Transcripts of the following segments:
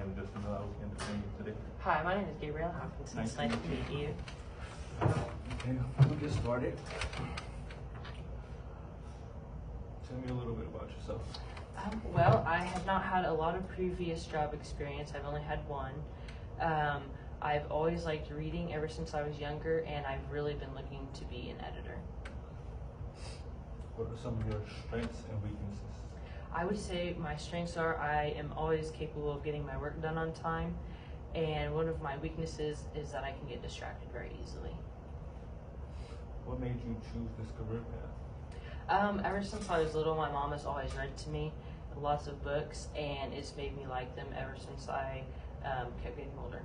name is Justin. I was entertaining you today. Hi, my name is Gabrielle Hopkins. It's nice to meet you. Okay, we'll get started. Tell me a little bit about yourself. Well, I have not had a lot of previous job experience. I've only had one. I've always liked reading ever since I was younger, and I've really been looking to be an editor. What are some of your strengths and weaknesses? I would say my strengths are I am always capable of getting my work done on time, and one of my weaknesses is that I can get distracted very easily. What made you choose this career path? Ever since I was little, my mom has always read to me lots of books, and it's made me like them ever since I kept getting older.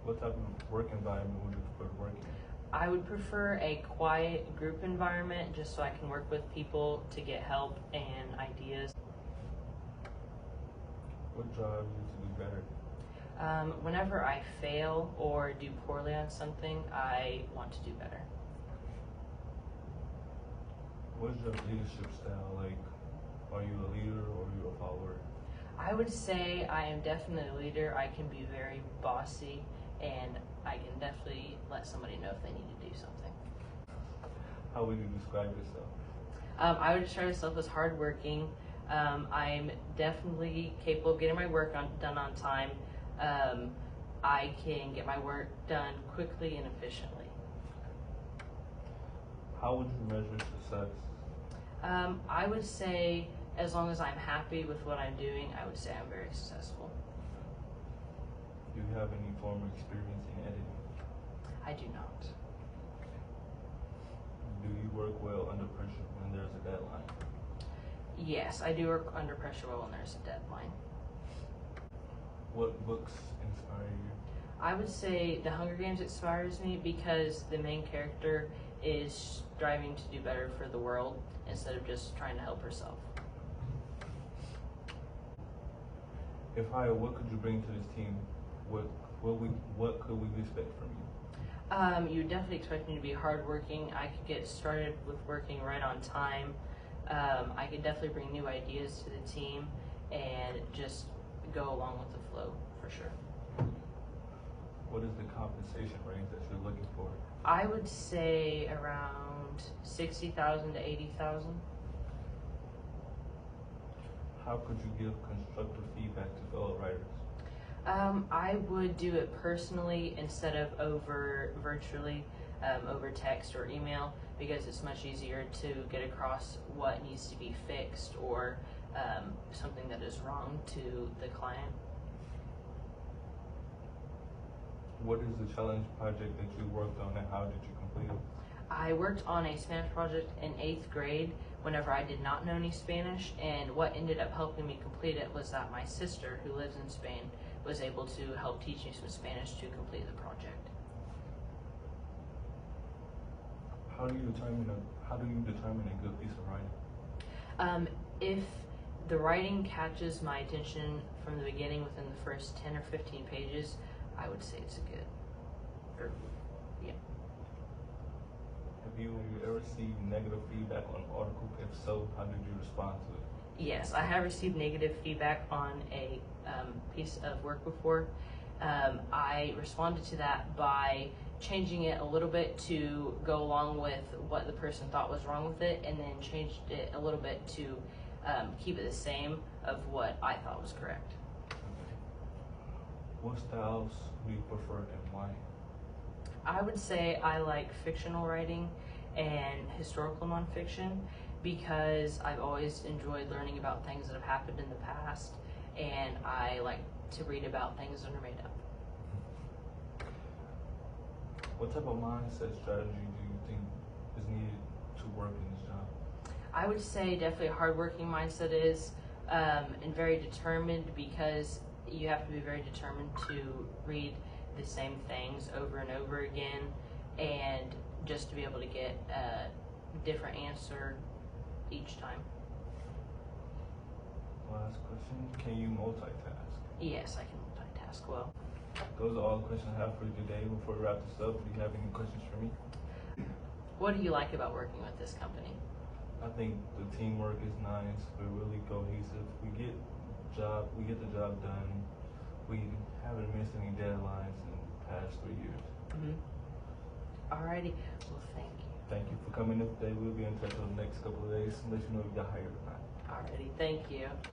What type of work environment would you prefer to work in? I would prefer a quiet group environment just so I can work with people to get help and ideas. What drives you to do better? Whenever I fail or do poorly on something, I want to do better. What's your leadership style like? Are you a leader or are you a follower? I would say I am definitely a leader. I can be very bossy, and I can definitely let somebody know if they need to do something. How would you describe yourself? I would describe myself as hardworking. I'm definitely capable of getting my work done on time. I can get my work done quickly and efficiently. How would you measure success? I would say as long as I'm happy with what I'm doing, I would say I'm very successful. Do you have any former experience in editing? I do not. Do you work well under pressure when there's a deadline? Yes, I do work under pressure well when there's a deadline. What books inspire you? I would say The Hunger Games inspires me because the main character is striving to do better for the world instead of just trying to help herself. If hired, what could you bring to this team? What could we expect from you? You would definitely expect me to be hardworking. I could get started with working right on time. I could definitely bring new ideas to the team and just go along with the flow for sure. What is the compensation range that you're looking for? I would say around 60,000 to 80,000. How could you give constructive feedback to fellow writers? I would do it personally instead of virtually, over text or email, because it's much easier to get across what needs to be fixed or something that is wrong to the client. What is the challenge project that you worked on and how did you complete it? I worked on a Spanish project in 8th grade whenever I did not know any Spanish, and what ended up helping me complete it was that my sister, who lives in Spain, was able to help teach me some Spanish to complete the project. How do you determine a good piece of writing? If the writing catches my attention from the beginning within the first 10 or 15 pages, I would say it's a good, yeah. Have you ever received negative feedback on an article? If so, how did you respond to it? Yes, I have received negative feedback on a piece of work before. I responded to that by changing it a little bit to go along with what the person thought was wrong with it, and then changed it a little bit to keep it the same of what I thought was correct. What styles do you prefer and why? I would say I like fictional writing and historical nonfiction because I've always enjoyed learning about things that have happened in the past, and I like to read about things that are made up. What type of mindset strategy do you think is needed to work in this job? I would say definitely a hardworking mindset is, and very determined, because you have to be very determined to read the same things over and over again, and just to be able to get a different answer each time. Last question, can you multitask? Yes, I can multitask well. Those are all the questions I have for you today. Before we wrap this up, do you have any questions for me? What do you like about working with this company? I think the teamwork is nice. We're really cohesive. We get job. We get the job done. We haven't missed any deadlines in the past 3 years. Alrighty. Well, thank you. Thank you for coming in today. We'll be in touch over the next couple of days to let you know if you got hired or not. Alrighty. Thank you.